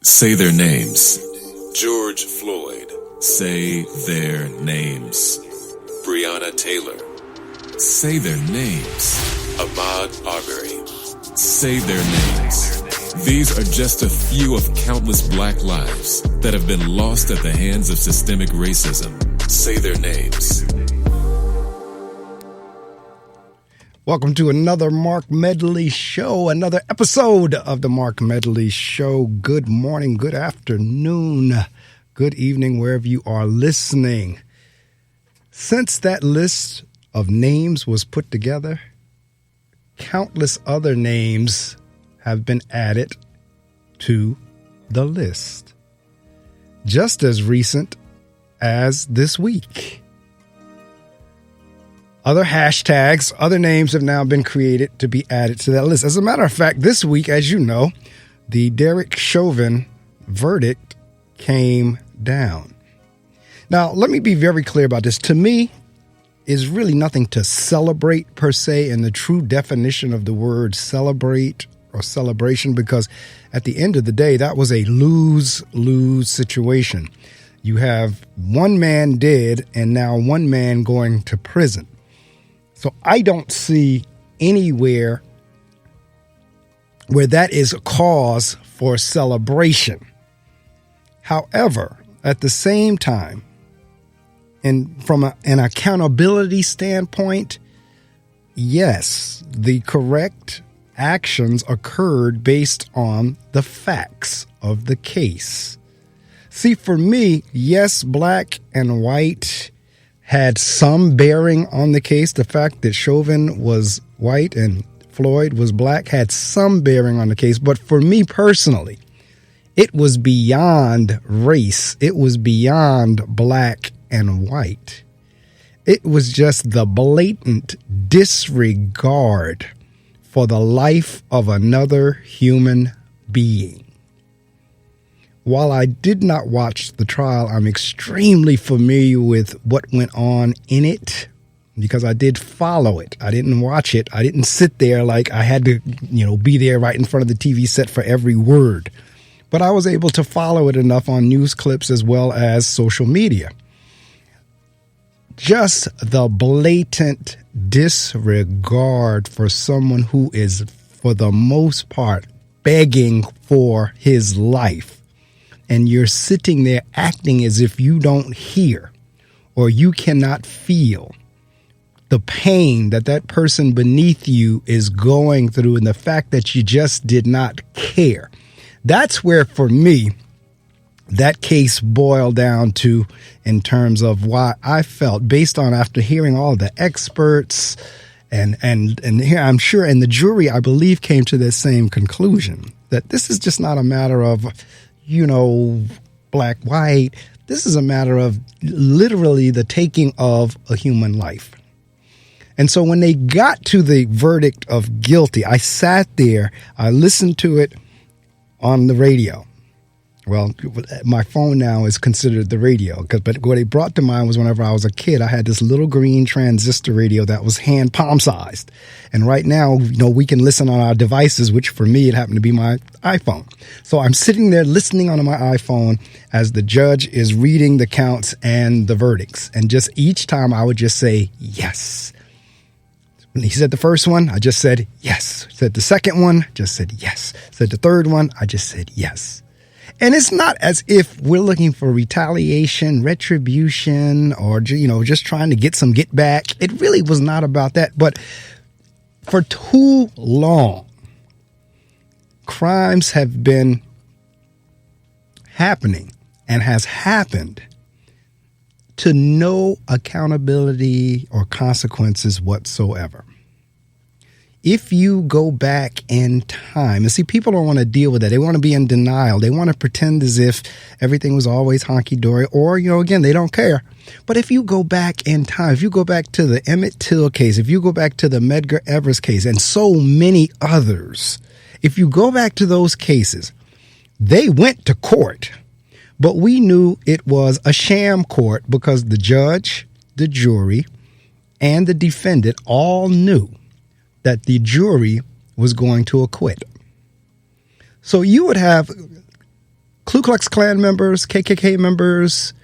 Say their names. George Floyd. Say their names. Breonna Taylor. Say their names. Ahmaud Arbery. Say their names. These are just a few of countless black lives that have been lost at the hands of systemic racism. Say their names. Welcome to another Mark Medley Show, another episode of the Mark Medley Show. Good morning, good afternoon, good evening, wherever you are listening. Since that list of names was put together, countless other names have been added to the list. Just as recent as this week. Other hashtags, other names have now been created to be added to that list. As a matter of fact, this week, as you know, the Derek Chauvin verdict came down. Now, let me be very clear about this. To me, is really nothing to celebrate per se in the true definition of the word celebrate or celebration, because at the end of the day, that was a lose-lose situation. You have one man dead and now one man going to prison. So I don't see anywhere where that is a cause for celebration. However, at the same time, and from an accountability standpoint, yes, the correct actions occurred based on the facts of the case. See, for me, yes, black and white had some bearing on the case. The fact that Chauvin was white and Floyd was black had some bearing on the case. But for me personally, it was beyond race. It was beyond black and white. It was just the blatant disregard for the life of another human being. While I did not watch the trial, I'm extremely familiar with what went on in it because I did follow it. I didn't watch it. I didn't sit there like I had to, be there right in front of the TV set for every word. But I was able to follow it enough on news clips as well as social media. Just the blatant disregard for someone who is, for the most part, begging for his life. And you're sitting there acting as if you don't hear or you cannot feel the pain that that person beneath you is going through and the fact that you just did not care. That's where, for me, that case boiled down to in terms of why I felt, based on after hearing all the experts and here I'm sure, and the jury, I believe, came to the same conclusion that this is just not a matter of black, white. This is a matter of literally the taking of a human life. And so when they got to the verdict of guilty, I sat there, I listened to it on the radio. Well, my phone now is considered the radio, but what it brought to mind was whenever I was a kid, I had this little green transistor radio that was hand palm sized. And right now, we can listen on our devices, which for me, it happened to be my iPhone. So I'm sitting there listening on my iPhone as the judge is reading the counts and the verdicts. And just each time I would just say, yes. When he said the first one, I just said, yes. Said the second one, just said, yes. Said the third one, I just said, yes. And it's not as if we're looking for retaliation, retribution, or, just trying to get some get back. It really was not about that. But for too long, crimes have been happening and has happened to no accountability or consequences whatsoever. If you go back in time, and see, people don't want to deal with that. They want to be in denial. They want to pretend as if everything was always honky-dory, or, again, they don't care. But if you go back in time, if you go back to the Emmett Till case, if you go back to the Medgar Evers case, and so many others, if you go back to those cases, they went to court, but we knew it was a sham court because the judge, the jury, and the defendant all knew that the jury was going to acquit. So you would have Ku Klux Klan members, KKK members,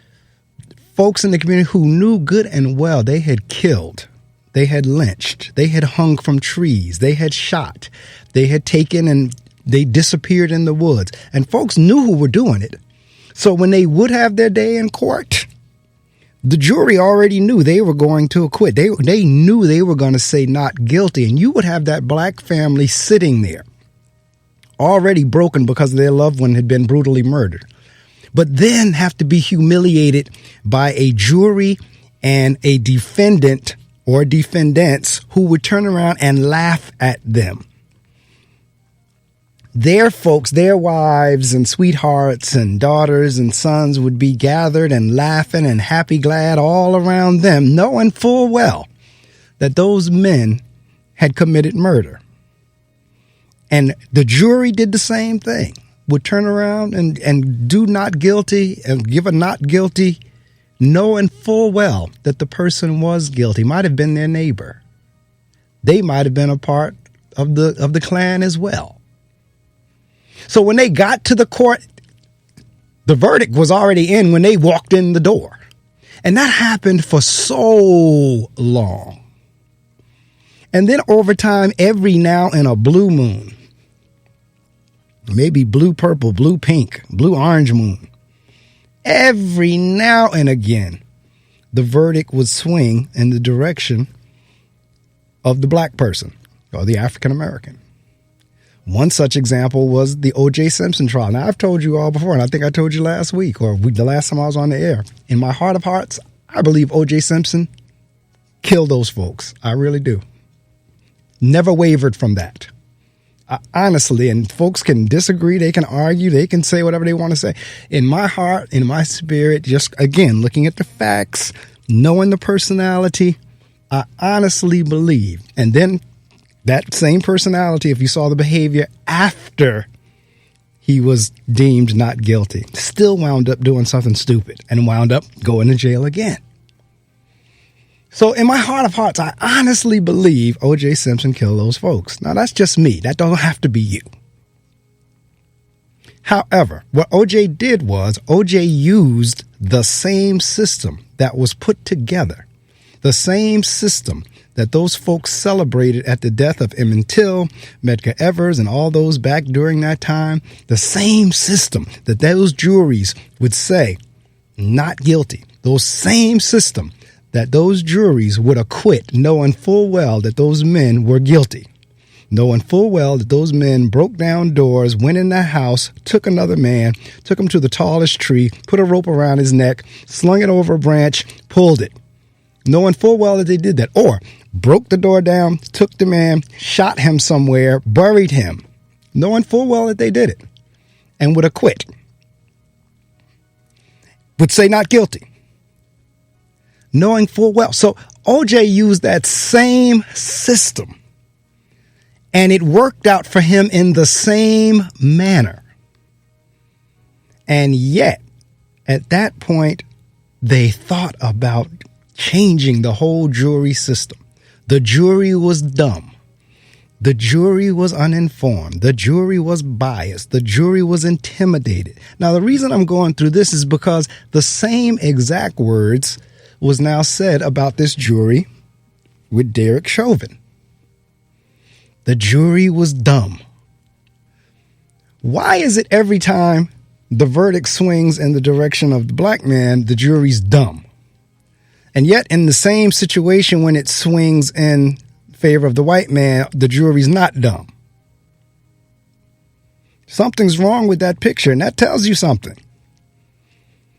folks in the community who knew good and well they had killed, they had lynched, they had hung from trees, they had shot, they had taken and they disappeared in the woods. And folks knew who were doing it. So when they would have their day in court, the jury already knew they were going to acquit. They knew they were going to say not guilty. And you would have that black family sitting there, already broken because their loved one had been brutally murdered, but then have to be humiliated by a jury and a defendant or defendants who would turn around and laugh at them. Their folks, their wives and sweethearts and daughters and sons would be gathered and laughing and happy, glad all around them, knowing full well that those men had committed murder. And the jury did the same thing, would turn around and do not guilty and give a not guilty, knowing full well that the person was guilty, might have been their neighbor. They might have been a part of the Klan as well. So when they got to the court, the verdict was already in when they walked in the door. And that happened for so long. And then over time, every now and a blue moon, maybe blue purple, blue pink, blue orange moon, every now and again, the verdict would swing in the direction of the black person or the African American. One such example was the O.J. Simpson trial. Now, I've told you all before, and I think I told you last week or the last time I was on the air. In my heart of hearts, I believe O.J. Simpson killed those folks. I really do. Never wavered from that. Honestly, and folks can disagree, they can argue, they can say whatever they want to say. In my heart, in my spirit, just again, looking at the facts, knowing the personality, I honestly believe. And then that same personality, if you saw the behavior after he was deemed not guilty, still wound up doing something stupid and wound up going to jail again. So in my heart of hearts, I honestly believe O.J. Simpson killed those folks. Now, that's just me. That don't have to be you. However, what O.J. did was O.J. used the same system that was put together, the same system that those folks celebrated at the death of Emmett Till, Medgar Evers, and all those back during that time, the same system that those juries would say not guilty, those same system that those juries would acquit, knowing full well that those men were guilty, knowing full well that those men broke down doors, went in that house, took another man, took him to the tallest tree, put a rope around his neck, slung it over a branch, pulled it, knowing full well that they did that, or broke the door down, took the man, shot him somewhere, buried him, knowing full well that they did it, and would acquit, would say not guilty, knowing full well. So O.J. used that same system, and it worked out for him in the same manner. And yet, at that point, they thought about changing the whole jury system. The jury was dumb. The jury was uninformed. The jury was biased. The jury was intimidated. Now, the reason I'm going through this is because the same exact words was now said about this jury with Derek Chauvin. The jury was dumb. Why is it every time the verdict swings in the direction of the black man, the jury's dumb? And yet in the same situation, when it swings in favor of the white man, the jury's not dumb. Something's wrong with that picture, and that tells you something.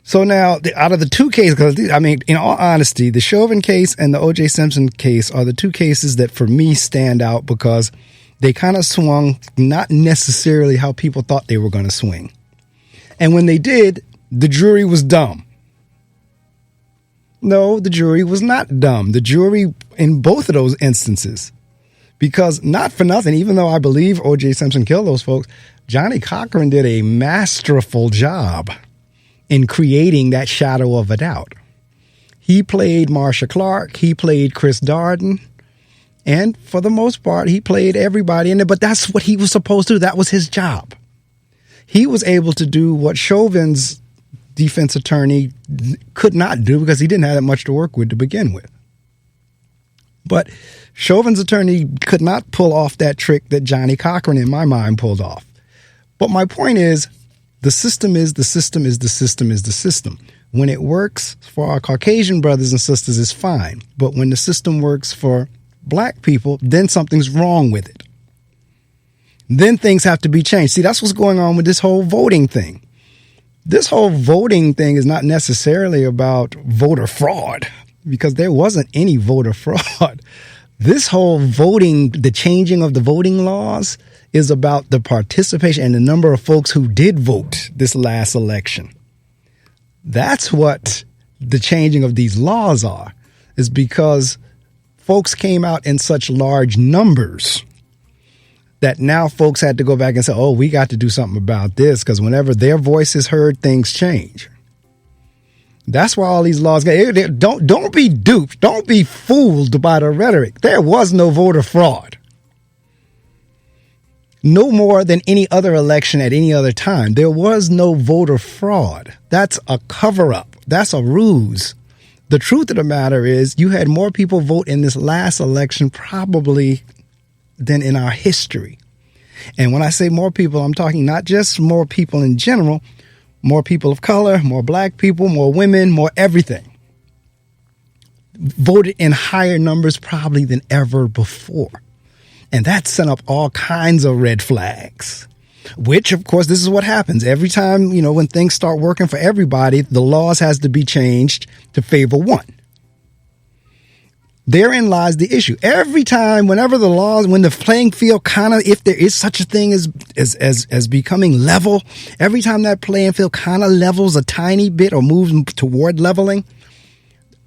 So now, out of the two cases, because I mean, in all honesty, the Chauvin case and the O.J. Simpson case are the two cases that for me stand out because they kind of swung not necessarily how people thought they were going to swing. And when they did, the jury was dumb. No, the jury was not dumb. The jury in both of those instances, because not for nothing, even though I believe O.J. Simpson killed those folks, Johnny Cochran did a masterful job in creating that shadow of a doubt. He played Marsha Clark. He played Chris Darden. And for the most part, he played everybody in there. But that's what he was supposed to do. That was his job. he was able to do what Chauvin's defense attorney could not do because he didn't have that much to work with to begin with. But Chauvin's attorney could not pull off that trick that Johnnie Cochran, in my mind, pulled off. But my point is, the system is the system is the system is the system. When it works for our Caucasian brothers and sisters, it's fine. But when the system works for black people, then something's wrong with it. Then things have to be changed. See, that's what's going on with this whole voting thing. This whole voting thing is not necessarily about voter fraud, because there wasn't any voter fraud. This whole voting, the changing of the voting laws, is about the participation and the number of folks who did vote this last election. That's what the changing of these laws are, is because folks came out in such large numbers that now folks had to go back and say, oh, we got to do something about this, because whenever their voice is heard, things change. That's why all these laws, don't be duped. Don't be fooled by the rhetoric. There was no voter fraud. No more than any other election at any other time. There was no voter fraud. That's a cover-up. That's a ruse. The truth of the matter is you had more people vote in this last election probably than in our history. And when I say more people, I'm talking not just more people in general, more people of color, more black people, more women, more everything. Voted in higher numbers probably than ever before. And that sent up all kinds of red flags, which, of course, this is what happens. Every time, when things start working for everybody, the laws has to be changed to favor one. Therein lies the issue. Every time, whenever the laws, when the playing field if there is such a thing as becoming level, every time that playing field kind of levels a tiny bit or moves toward leveling,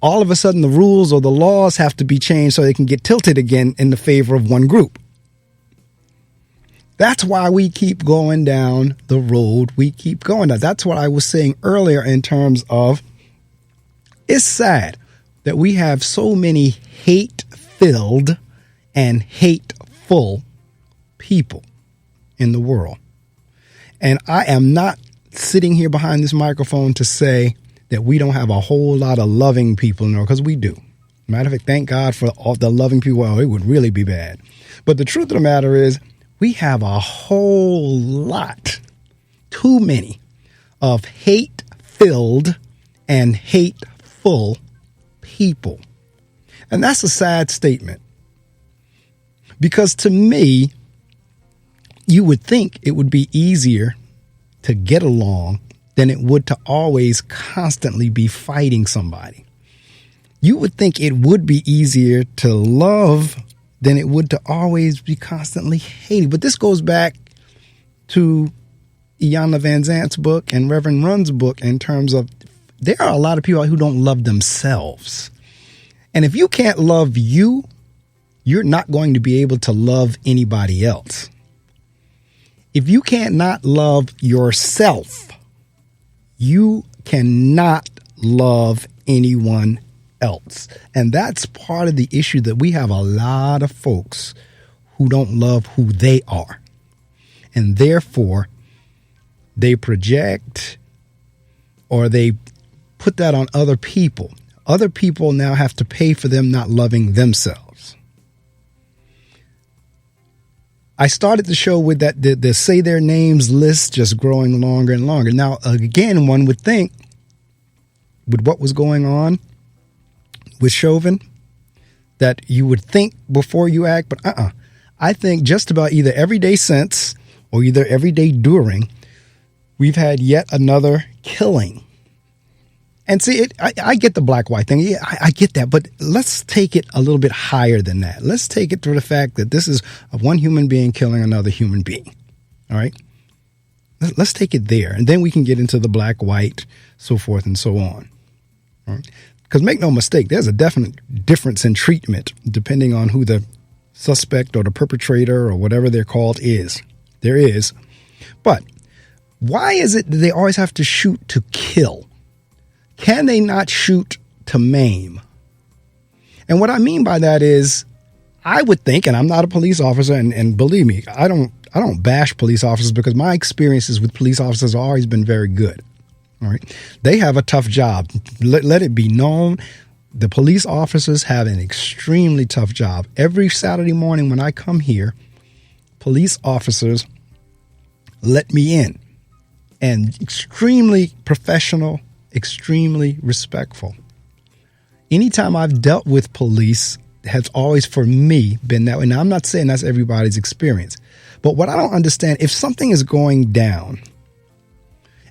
all of a sudden the rules or the laws have to be changed so they can get tilted again in the favor of one group. That's why we keep going down the road we keep going down. That's what I was saying earlier in terms of it's sad that we have so many hate-filled and hateful people in the world. And I am not sitting here behind this microphone to say that we don't have a whole lot of loving people in there, because we do. Matter of fact, thank God for all the loving people. Well, it would really be bad. But the truth of the matter is we have a whole lot, too many, of hate-filled and hateful people. And that's a sad statement, because to me, you would think it would be easier to get along than it would to always constantly be fighting somebody. You would think it would be easier to love than it would to always be constantly hating. But this goes back to Iyanla Vanzant's book and Reverend Run's book in terms of there are a lot of people who don't love themselves. And if you can't love you, you're not going to be able to love anybody else. If you can't not love yourself, you cannot love anyone else. And that's part of the issue, that we have a lot of folks who don't love who they are. And therefore, they project or they put that on other people. Other people now have to pay for them not loving themselves. I started the show with that the say their names list just growing longer and longer. Now, again, one would think with what was going on with Chauvin that you would think before you act, but I think just about either every day since or either every day during, we've had yet another killing. And see, I get the black-white thing. Yeah, I get that. But let's take it a little bit higher than that. Let's take it to the fact that this is one human being killing another human being. All right? Let's take it there. And then we can get into the black-white, so forth and so on. All right? Because make no mistake, there's a definite difference in treatment depending on who the suspect or the perpetrator or whatever they're called is. There is. But why is it that they always have to shoot to kill? Can they not shoot to maim? And what I mean by that is, I would think, and I'm not a police officer, and believe me, I I don't bash police officers because my experiences with police officers have always been very good. All right. They have a tough job. Let it be known. The police officers have an extremely tough job. Every Saturday morning when I come here, police officers let me in, and extremely professional, extremely respectful. Anytime I've dealt with police, has always for me been that way. Now, I'm not saying that's everybody's experience, but what I don't understand, if something is going down,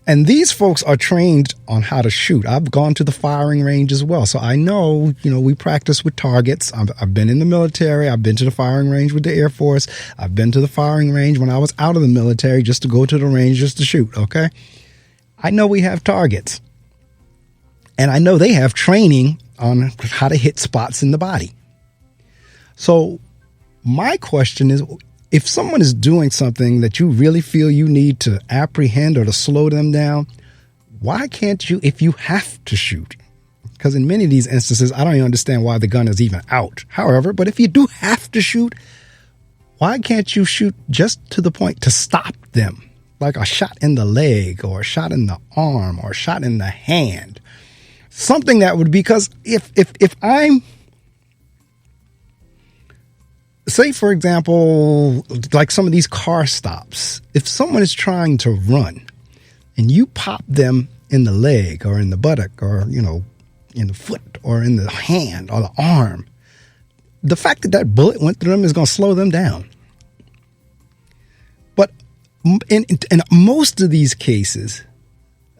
and these folks are trained on how to shoot. I've gone to the firing range as well. So I know, we practice with targets. I've been in the military. I've been to the firing range with the Air Force. I've been to the firing range when I was out of the military just to go to the range just to shoot. Okay. I know we have targets, and I know they have training on how to hit spots in the body. So my question is, if someone is doing something that you really feel you need to apprehend or to slow them down, why can't you, if you have to shoot? Because in many of these instances, I don't even understand why the gun is even out. However, but if you do have to shoot, why can't you shoot just to the point to stop them? Like a shot in the leg or a shot in the arm or a shot in the hand. Something that would, because if I'm, say, for example, like some of these car stops, if someone is trying to run and you pop them in the leg or in the buttock or, in the foot or in the hand or the arm, the fact that that bullet went through them is going to slow them down. But in most of these cases,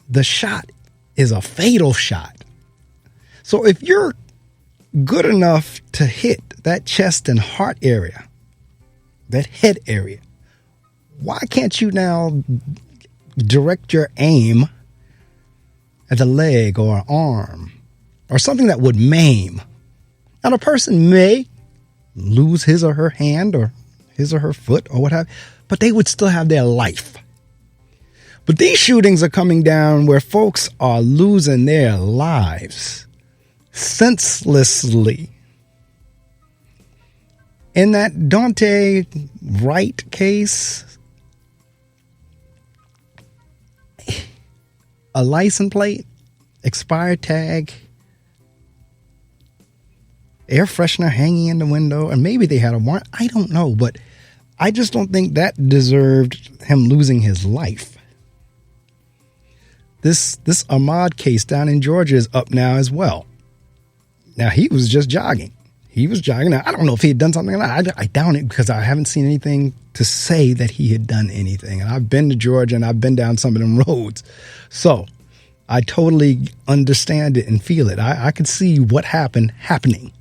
the shot is a fatal shot. So if you're good enough to hit that chest and heart area, that head area, why can't you now direct your aim at a leg or an arm or something that would maim? Now, a person may lose his or her hand or his or her foot or what have you, but they would still have their life. But these shootings are coming down where folks are losing their lives senselessly. In that Daunte Wright case, a license plate, expired tag, air freshener hanging in the window, and maybe they had a warrant. I don't know, but I just don't think that deserved him losing his life. This Ahmaud case down in Georgia is up now as well. Now, he was just jogging. He was jogging. Now, I don't know if he had done something or not. I doubt it because I haven't seen anything to say that he had done anything. And I've been to Georgia and I've been down some of them roads. So I totally understand it and feel it. I could see what happened happening.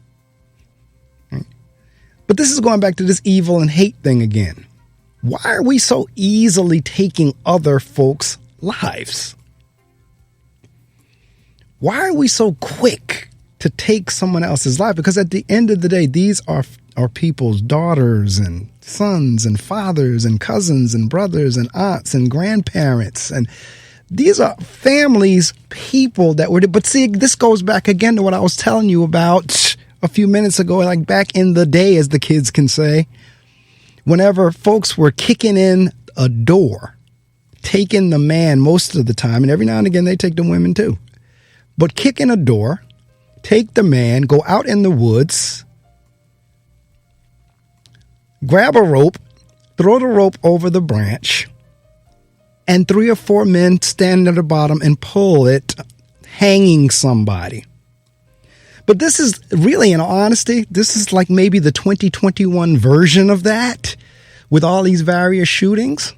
But this is going back to this evil and hate thing again. Why are we so easily taking other folks' lives? Why are we so quick to take someone else's life? Because at the end of the day, these are people's daughters and sons and fathers and cousins and brothers and aunts and grandparents. And these are families, people that were, but see, this goes back again to what I was telling you about a few minutes ago, like back in the day, as the kids can say, whenever folks were kicking in a door, taking the man most of the time, and every now and again they take the women too, but kick in a door, take the man, go out in the woods, grab a rope, throw the rope over the branch, and 3 or 4 men stand at the bottom and pull it, hanging somebody. But this is really, in all honesty, this is like maybe the 2021 version of that with all these various shootings.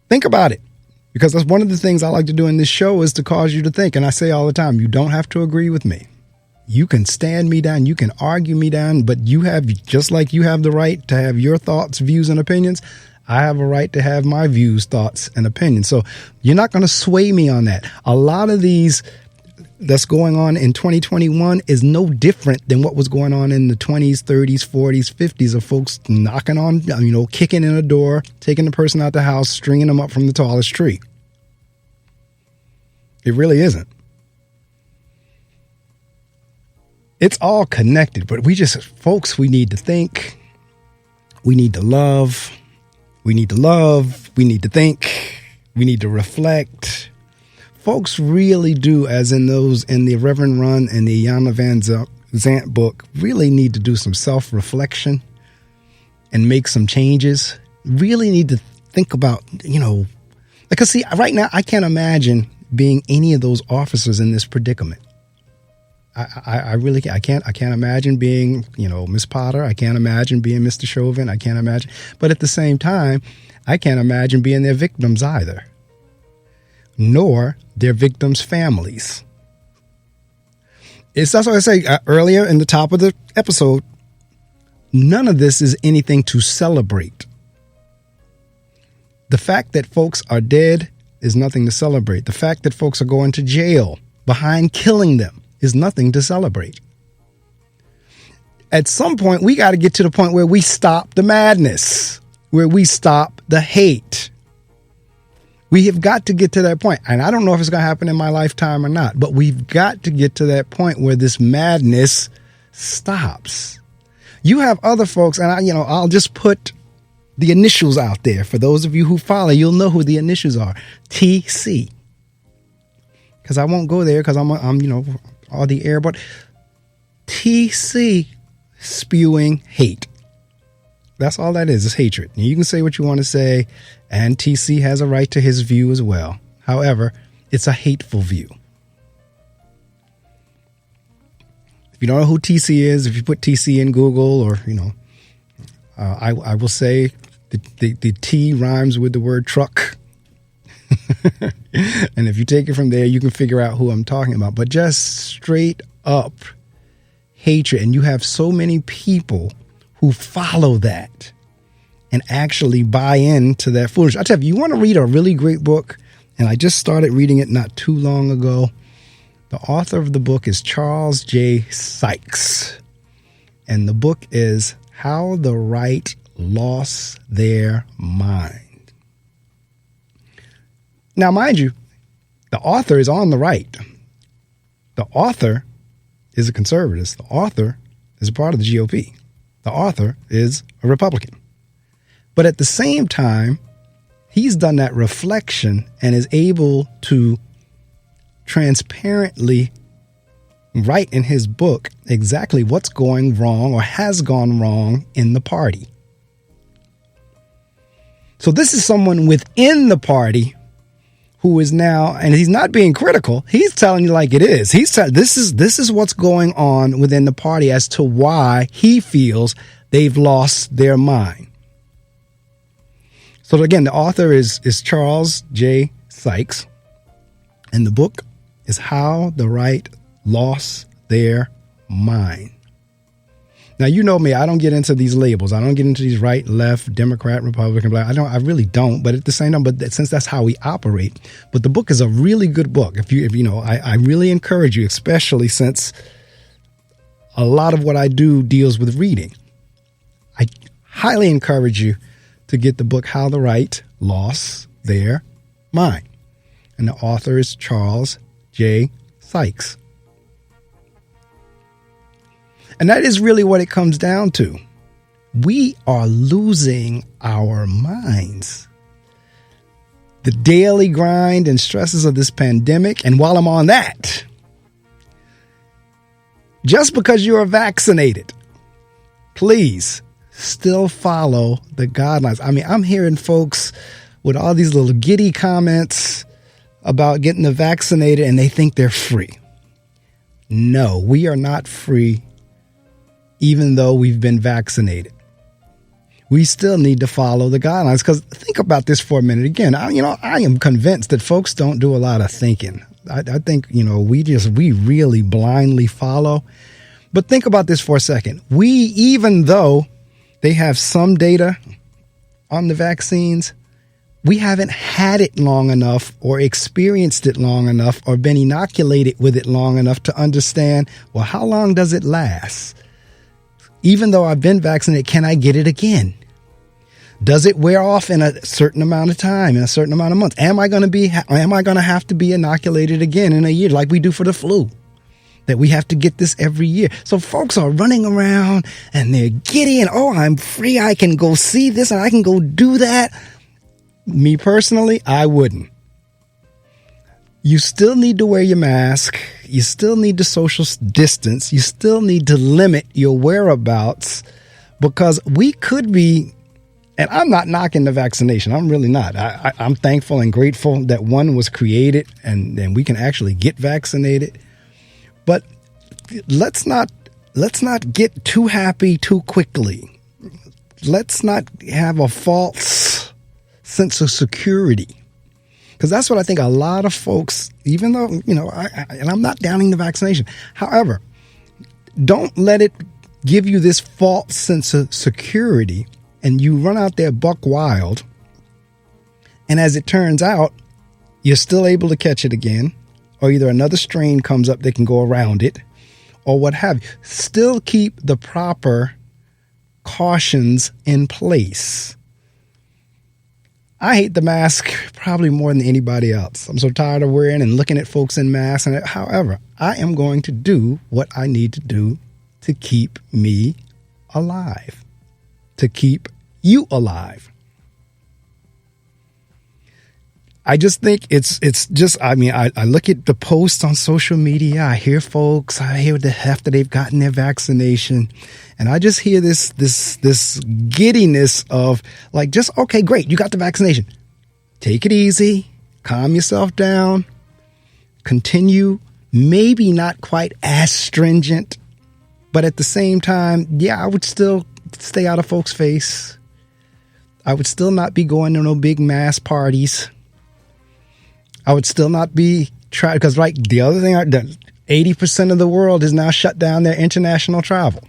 Think about it. Because that's one of the things I like to do in this show is to cause you to think. And I say all the time, you don't have to agree with me. You can stand me down. You can argue me down. But you have, just like you have the right to have your thoughts, views, and opinions, I have a right to have my views, thoughts, and opinions. So you're not going to sway me on that. A lot of these that's going on in 2021 is no different than what was going on in the 20s, 30s, 40s, 50s of folks knocking on, kicking in a door, taking the person out the house, stringing them up from the tallest tree. It really isn't. It's all connected, but folks, we need to think. We need to love. We need to love. We need to think. We need to reflect. Folks really do, as in the Reverend Run and the Iyanla Vanzant book, really need to do some self-reflection and make some changes. Really need to think about, because see, right now I can't imagine being any of those officers in this predicament. I really can't. I can't imagine being, Miss Potter. I can't imagine being Mr. Chauvin. I can't imagine. But at the same time, I can't imagine being their victims either, nor their victims' families. That's what I say earlier in the top of the episode. None of this is anything to celebrate. The fact that folks are dead is nothing to celebrate. The fact that folks are going to jail behind killing them is nothing to celebrate. At some point, we got to get to the point where we stop the madness, where we stop the hate. We have got to get to that point. And I don't know if it's going to happen in my lifetime or not, but we've got to get to that point where this madness stops. You have other folks, and I'll just put the initials out there. For those of you who follow, you'll know who the initials are. TC. Because I won't go there because I'm all the air, but TC spewing hate. That's all that is hatred. And you can say what you want to say, and TC has a right to his view as well. However, it's a hateful view. If you don't know who TC is, if you put TC in Google or, I will say the T rhymes with the word truck. And if you take it from there, you can figure out who I'm talking about. But just straight up hatred. And you have so many people who follow that and actually buy into that foolishness. I tell you, you want to read a really great book, and I just started reading it not too long ago. The author of the book is Charles J. Sykes. And the book is How the Right Lost Their Mind. Now, mind you, the author is on the right. The author is a conservative. The author is a part of the GOP. The author is a Republican. But at the same time, he's done that reflection and is able to transparently write in his book exactly what's going wrong or has gone wrong in the party. So this is someone within the party who is now, and he's not being critical. He's telling you like it is. This is what's going on within the party as to why he feels they've lost their mind. So again, the author is Charles J. Sykes, and the book is How the Right Lost Their Mind. Now, you know me, I don't get into these labels. I don't get into these right, left, Democrat, Republican, black. I really don't. But at the same time, since that's how we operate. But the book is a really good book. I really encourage you, especially since a lot of what I do deals with reading. I highly encourage you to get the book How the Right Lost Their Mind. And the author is Charles J. Sykes. And that is really what it comes down to. We are losing our minds. The daily grind and stresses of this pandemic. And while I'm on that, just because you are vaccinated, please still follow the guidelines. I mean, I'm hearing folks with all these little giddy comments about getting the vaccinated and they think they're free. No, we are not free. Even though we've been vaccinated, we still need to follow the guidelines. Because think about this for a minute. Again, I am convinced that folks don't do a lot of thinking. I think, we really blindly follow. But think about this for a second. Even though they have some data on the vaccines, we haven't had it long enough or experienced it long enough or been inoculated with it long enough to understand, well, how long does it last? Even though I've been vaccinated, can I get it again? Does it wear off in a certain amount of time, in a certain amount of months? Am I going to have to be inoculated again in a year like we do for the flu? that we have to get this every year. So folks are running around and they're giddy and, oh, I'm free. I can go see this and I can go do that. Me personally, I wouldn't. You still need to wear your mask. You still need to social distance. You still need to limit your whereabouts, because we could be, and I'm not knocking the vaccination. I'm really not. I'm thankful and grateful that one was created and we can actually get vaccinated. But let's not get too happy too quickly. Let's not have a false sense of security. Because that's what I think a lot of folks, even though, and I'm not downing the vaccination. However, don't let it give you this false sense of security and you run out there buck wild. And as it turns out, you're still able to catch it again, or either another strain comes up that can go around it, or what have you. Still keep the proper cautions in place. I hate the mask probably more than anybody else. I'm so tired of wearing and looking at folks in masks. However, I am going to do what I need to do to keep me alive, to keep you alive. I just think it's just, I look at the posts on social media. I hear folks, after they've gotten their vaccination, and I just hear this giddiness of like, just, okay, great, you got the vaccination. Take it easy, calm yourself down, continue, maybe not quite as stringent, but at the same time, yeah, I would still stay out of folks' face. I would still not be going to no big mass parties. I would still not be trying, because the other thing, 80% of the world has now shut down their international travel.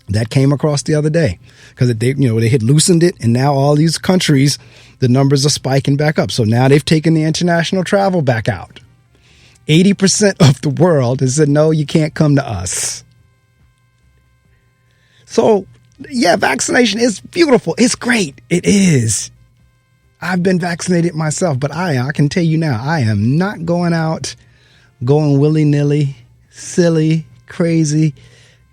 That came across the other day because they had loosened it, and now all these countries, the numbers are spiking back up. So now they've taken the international travel back out. 80% of the world has said, no, you can't come to us. So yeah, vaccination is beautiful. It's great. It is. I've been vaccinated myself, but I can tell you now, I am not going out, going willy-nilly, silly, crazy,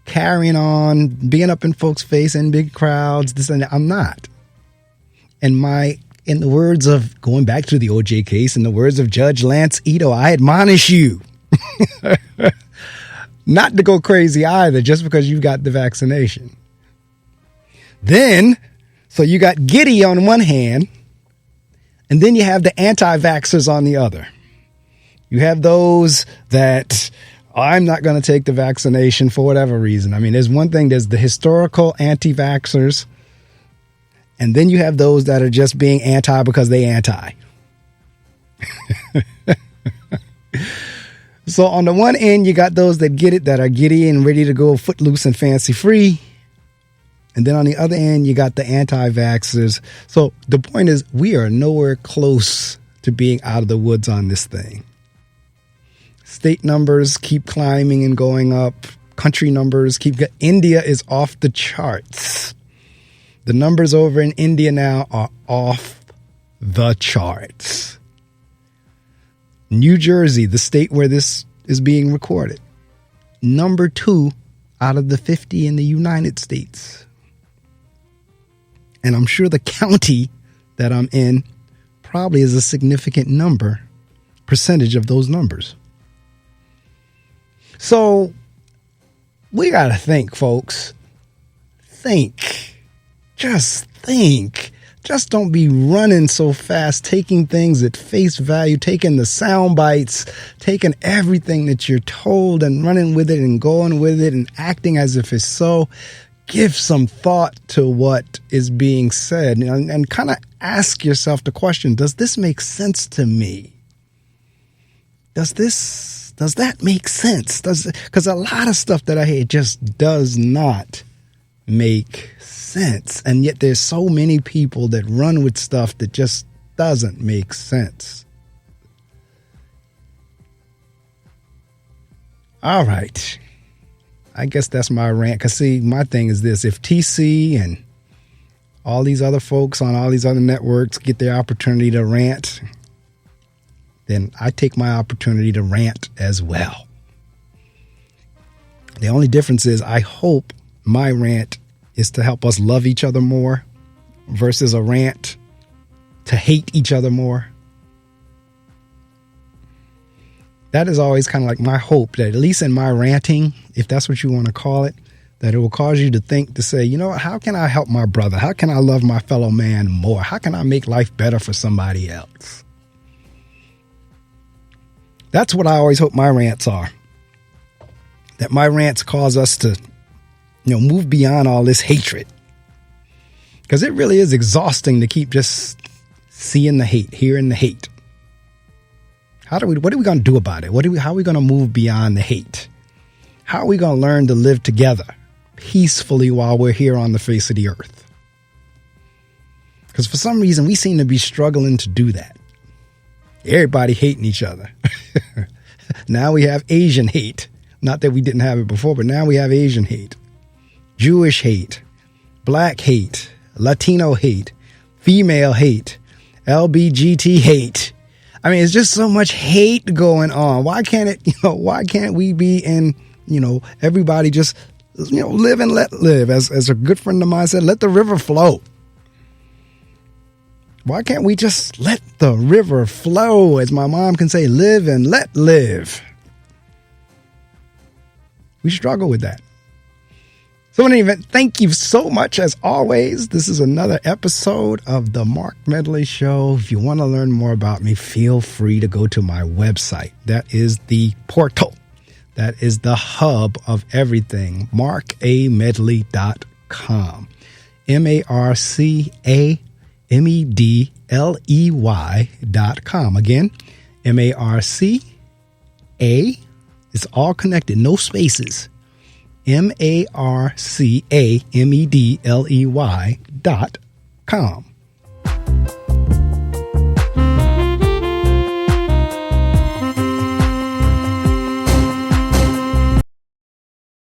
carrying on, being up in folks' face in big crowds, this and that. I'm not. And in the words of, going back to the OJ case, in the words of Judge Lance Ito, I admonish you not to go crazy either just because you got the vaccination. Then, so you got giddy on one hand, and then you have the anti-vaxxers on the other. You have those that, I'm not going to take the vaccination for whatever reason. I mean, there's one thing, there's the historical anti-vaxxers, and then you have those that are just being anti because they anti. So on the one end, you got those that get it, that are giddy and ready to go footloose and fancy free. And then on the other end, you got the anti-vaxxers. So the point is, we are nowhere close to being out of the woods on this thing. State numbers keep climbing and going up. Country numbers India is off the charts. The numbers over in India now are off the charts. New Jersey, the state where this is being recorded, number 2 out of the 50 in the United States. And I'm sure the county that I'm in probably is a significant percentage of those numbers. So we got to think, folks. Think. Just think. Just don't be running so fast, taking things at face value, taking the sound bites, taking everything that you're told and running with it and going with it and acting as if it's so. Give some thought to what is being said and kind of ask yourself the question, does this make sense to me? Does that make sense? Because a lot of stuff that I hear just does not make sense. And yet there's so many people that run with stuff that just doesn't make sense. All right. I guess that's my rant. Because, see, my thing is this. If TC and all these other folks on all these other networks get their opportunity to rant, then I take my opportunity to rant as well. The only difference is I hope my rant is to help us love each other more versus a rant to hate each other more. That is always kind of like my hope, that at least in my ranting, if that's what you want to call it, that it will cause you to think, to say, you know what, how can I help my brother? How can I love my fellow man more? How can I make life better for somebody else? That's what I always hope my rants are. That my rants cause us to, move beyond all this hatred. Because it really is exhausting to keep just seeing the hate, hearing the hate. What are we going to do about it? How are we going to move beyond the hate? How are we going to learn to live together peacefully while we're here on the face of the earth? Because for some reason, we seem to be struggling to do that. Everybody hating each other. Now we have Asian hate. Not that we didn't have it before, but now we have Asian hate, Jewish hate, black hate, Latino hate, female hate, LBGT hate. I mean, it's just so much hate going on. Why can't we be in, everybody just, live and let live? As a good friend of mine said, let the river flow. Why can't we just let the river flow? As my mom can say, live and let live. We struggle with that. So in any event, thank you so much as always. This is another episode of the Mark Medley Show. If you want to learn more about me, feel free to go to my website. That is the portal. That is the hub of everything. markamedley.com. markamedley.com. Again, MARCA. It's all connected, no spaces. markamedley.com.